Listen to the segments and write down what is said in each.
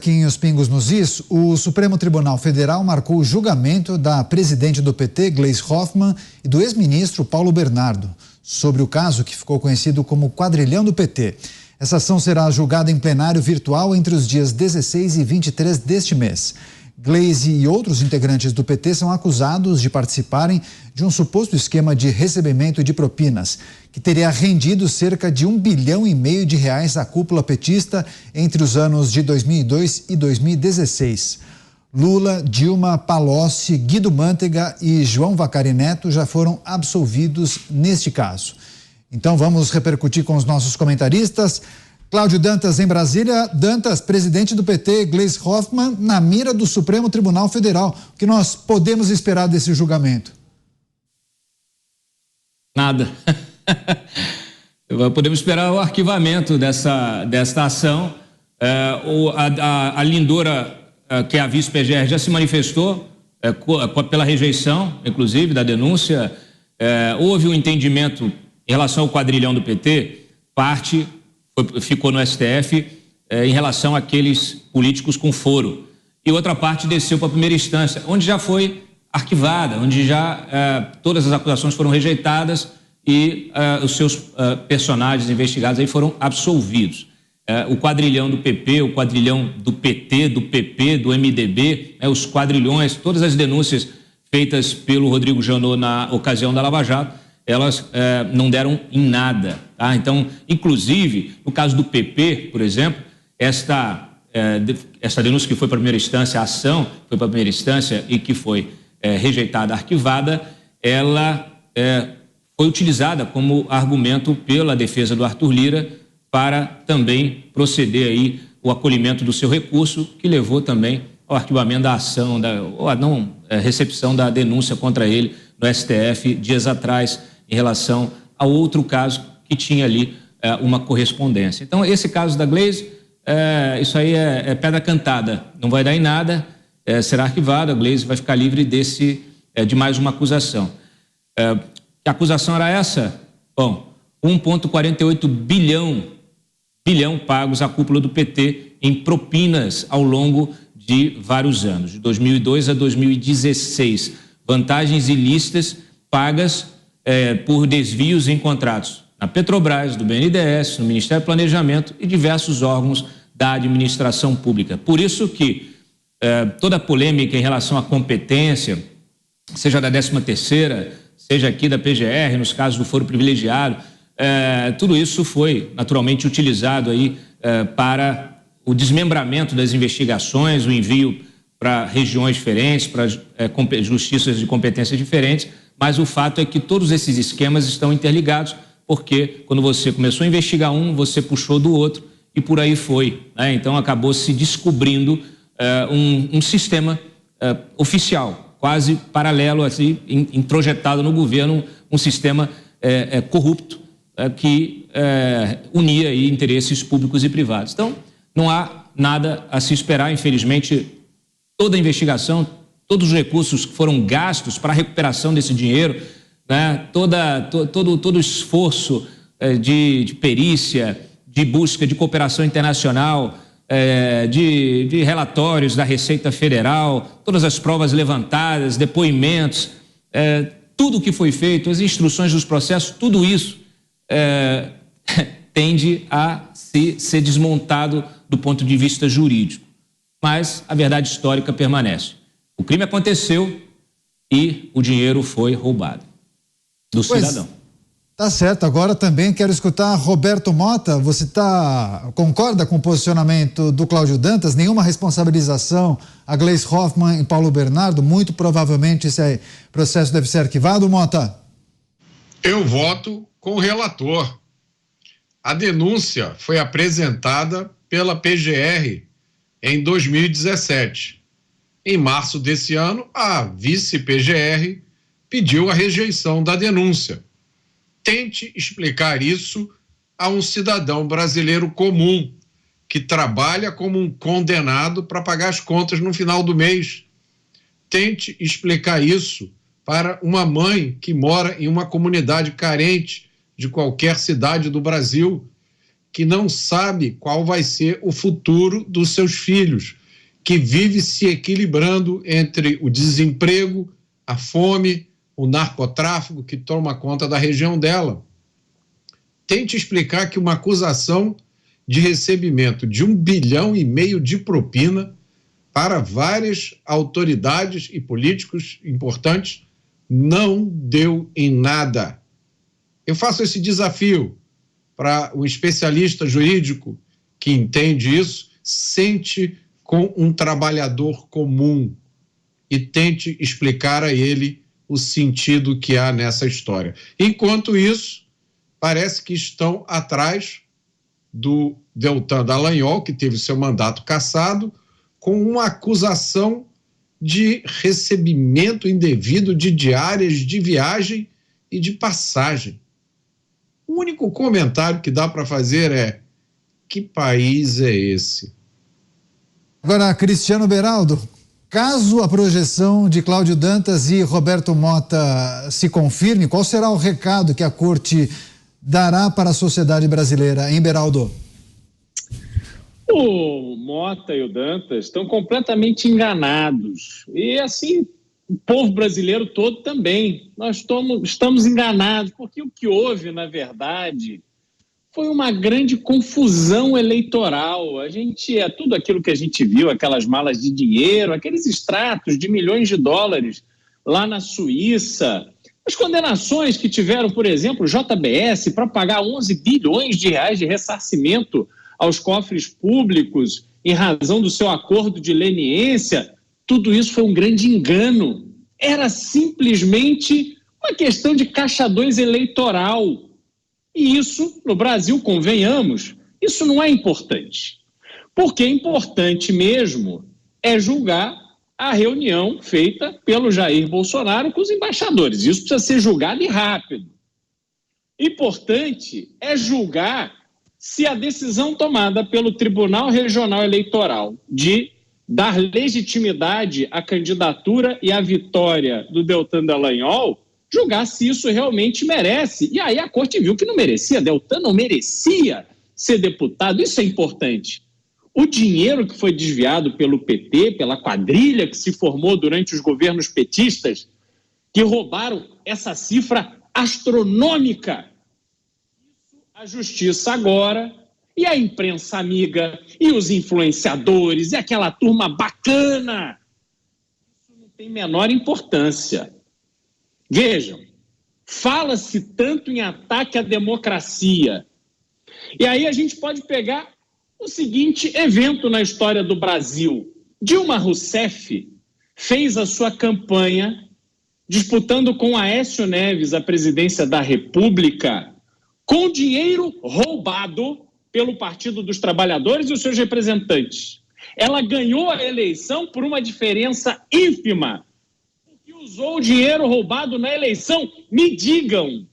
Aqui em Os Pingos nos Is, o Supremo Tribunal Federal marcou o julgamento da presidente do PT, Gleisi Hoffmann, e do ex-ministro Paulo Bernardo, sobre o caso que ficou conhecido como quadrilhão do PT. Essa ação será julgada em plenário virtual entre os dias 16 e 23 deste mês. Gleisi e outros integrantes do PT são acusados de participarem de um suposto esquema de recebimento de propinas, que teria rendido cerca de R$1,5 bilhão à cúpula petista entre os anos de 2002 e 2016. Lula, Dilma, Palocci, Guido Mantega e João Vacari Neto já foram absolvidos neste caso. Então vamos repercutir com os nossos comentaristas. Cláudio Dantas, em Brasília. Dantas, presidente do PT, Gleisi Hoffmann, na mira do Supremo Tribunal Federal. O que nós podemos esperar desse julgamento? Nada. Podemos esperar o arquivamento desta ação. A Lindora, que é a vice-PGR, já se manifestou pela rejeição, inclusive, da denúncia. Houve um entendimento em relação ao quadrilhão do PT, parte ficou no STF em relação àqueles políticos com foro. E outra parte desceu para a primeira instância, onde já foi arquivada, onde já todas as acusações foram rejeitadas e os seus personagens investigados aí foram absolvidos. O quadrilhão do PP, o quadrilhão do PT, do PP, do MDB, os quadrilhões, todas as denúncias feitas pelo Rodrigo Janot na ocasião da Lava Jato, elas não deram em nada. Tá? Então, inclusive, no caso do PP, por exemplo, essa denúncia que foi para a primeira instância, a ação que foi para a primeira instância e que foi rejeitada, arquivada, ela foi utilizada como argumento pela defesa do Arthur Lira para também proceder aí o acolhimento do seu recurso, que levou também ao arquivamento da ação, ou a não recepção da denúncia contra ele no STF dias atrás, em relação a outro caso que tinha ali uma correspondência. Então, esse caso da Gleisi, isso aí é pedra cantada, não vai dar em nada, será arquivado, a Gleisi vai ficar livre de mais uma acusação. Que acusação era essa? Bom, 1,48 bilhão pagos à cúpula do PT em propinas ao longo de vários anos, de 2002 a 2016. Vantagens ilícitas pagas por desvios em contratos na Petrobras, do BNDES, no Ministério do Planejamento e diversos órgãos da administração pública. Por isso que toda a polêmica em relação à competência, seja da 13ª, seja aqui da PGR, nos casos do foro privilegiado, tudo isso foi naturalmente utilizado aí para o desmembramento das investigações, o envio para regiões diferentes, para justiças de competências diferentes, mas o fato é que todos esses esquemas estão interligados, porque quando você começou a investigar um, você puxou do outro e por aí foi, né? Então acabou se descobrindo um sistema oficial, quase paralelo, assim, introjetado no governo, um sistema corrupto que unia aí interesses públicos e privados. Então, não há nada a se esperar, infelizmente. Toda a investigação, todos os recursos que foram gastos para a recuperação desse dinheiro, né, todo o esforço de perícia, de busca de cooperação internacional, de relatórios da Receita Federal, todas as provas levantadas, depoimentos, tudo o que foi feito, as instruções dos processos, tudo isso tende a ser desmontado do ponto de vista jurídico. Mas a verdade histórica permanece. O crime aconteceu e o dinheiro foi roubado do cidadão. Tá certo. Agora também quero escutar Roberto Mota. Você concorda com o posicionamento do Cláudio Dantas? Nenhuma responsabilização a Gleisi Hoffmann e Paulo Bernardo? Muito provavelmente esse processo deve ser arquivado, Mota? Eu voto com o relator. A denúncia foi apresentada pela PGR em 2017. Em março desse ano, a vice-PGR pediu a rejeição da denúncia. Tente explicar isso a um cidadão brasileiro comum que trabalha como um condenado para pagar as contas no final do mês. Tente explicar isso para uma mãe que mora em uma comunidade carente de qualquer cidade do Brasil que não sabe qual vai ser o futuro dos seus filhos, que vive se equilibrando entre o desemprego, a fome, o narcotráfico que toma conta da região dela. Tente explicar que uma acusação de recebimento de 1,5 bilhão de propina para várias autoridades e políticos importantes não deu em nada. Eu faço esse desafio para um especialista jurídico que entende isso, sente com um trabalhador comum e tente explicar a ele o sentido que há nessa história. Enquanto isso, parece que estão atrás do Deltan Dallagnol, que teve seu mandato cassado, com uma acusação de recebimento indevido de diárias de viagem e de passagem. O único comentário que dá para fazer é: que país é esse? Agora, Cristiano Beraldo, caso a projeção de Cláudio Dantas e Roberto Mota se confirme, qual será o recado que a Corte dará para a sociedade brasileira, hein, Beraldo? O Mota e o Dantas estão completamente enganados. E, assim, o povo brasileiro todo também. Nós estamos enganados, porque o que houve, na verdade, foi uma grande confusão eleitoral. Tudo aquilo que a gente viu, aquelas malas de dinheiro, aqueles extratos de milhões de dólares lá na Suíça, as condenações que tiveram, por exemplo, o JBS para pagar 11 bilhões de reais de ressarcimento aos cofres públicos em razão do seu acordo de leniência, tudo isso foi um grande engano. Era simplesmente uma questão de caixa 2 eleitoral. E isso, no Brasil, convenhamos, isso não é importante. Porque importante mesmo é julgar a reunião feita pelo Jair Bolsonaro com os embaixadores. Isso precisa ser julgado e rápido. Importante é julgar se a decisão tomada pelo Tribunal Regional Eleitoral de dar legitimidade à candidatura e à vitória do Deltan Dallagnol, julgar se isso realmente merece. E aí a Corte viu que não merecia, Deltan não merecia ser deputado, isso é importante. O dinheiro que foi desviado pelo PT, pela quadrilha que se formou durante os governos petistas, que roubaram essa cifra astronômica, a justiça agora, e a imprensa amiga, e os influenciadores, e aquela turma bacana, isso não tem menor importância. Vejam, fala-se tanto em ataque à democracia, e aí a gente pode pegar o seguinte evento na história do Brasil. Dilma Rousseff fez a sua campanha disputando com Aécio Neves a presidência da República com dinheiro roubado pelo Partido dos Trabalhadores e os seus representantes. Ela ganhou a eleição por uma diferença ínfima, porque usou o dinheiro roubado na eleição. Me digam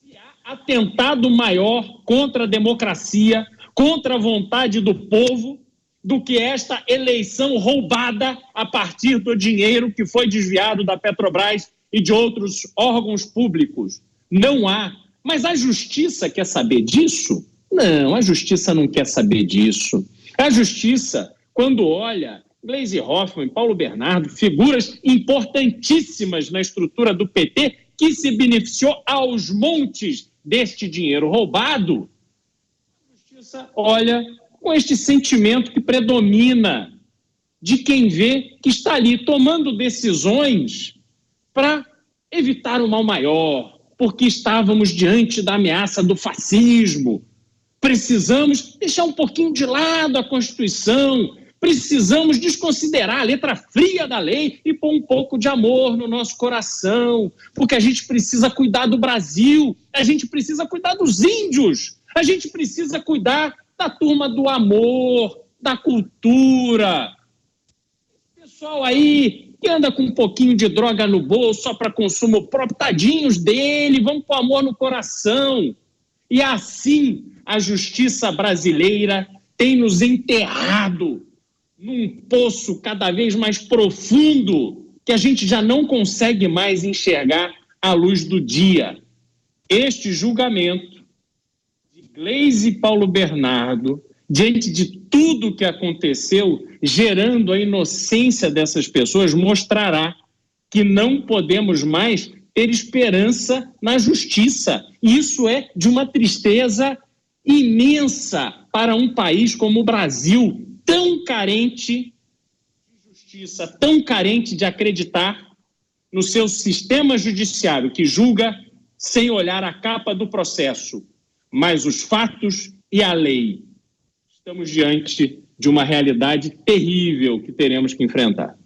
se há atentado maior contra a democracia, contra a vontade do povo, do que esta eleição roubada a partir do dinheiro que foi desviado da Petrobras e de outros órgãos públicos. Não há. Mas a justiça quer saber disso? Não, a justiça não quer saber disso. A justiça, quando olha Gleisi Hoffmann, Paulo Bernardo, figuras importantíssimas na estrutura do PT, que se beneficiou aos montes deste dinheiro roubado, a justiça olha com este sentimento que predomina de quem vê que está ali tomando decisões para evitar o mal maior, porque estávamos diante da ameaça do fascismo. Precisamos deixar um pouquinho de lado a Constituição, precisamos desconsiderar a letra fria da lei e pôr um pouco de amor no nosso coração, porque a gente precisa cuidar do Brasil, a gente precisa cuidar dos índios, a gente precisa cuidar da turma do amor, da cultura. Pessoal aí que anda com um pouquinho de droga no bolso só para consumo próprio, tadinhos dele, vamos pôr amor no coração. E assim a justiça brasileira tem nos enterrado num poço cada vez mais profundo que a gente já não consegue mais enxergar à luz do dia. Este julgamento de Gleisi e Paulo Bernardo, diante de tudo que aconteceu, gerando a inocência dessas pessoas, mostrará que não podemos mais ter esperança na justiça. Isso é de uma tristeza imensa para um país como o Brasil, tão carente de justiça, tão carente de acreditar no seu sistema judiciário, que julga sem olhar a capa do processo, mas os fatos e a lei. Estamos diante de uma realidade terrível que teremos que enfrentar.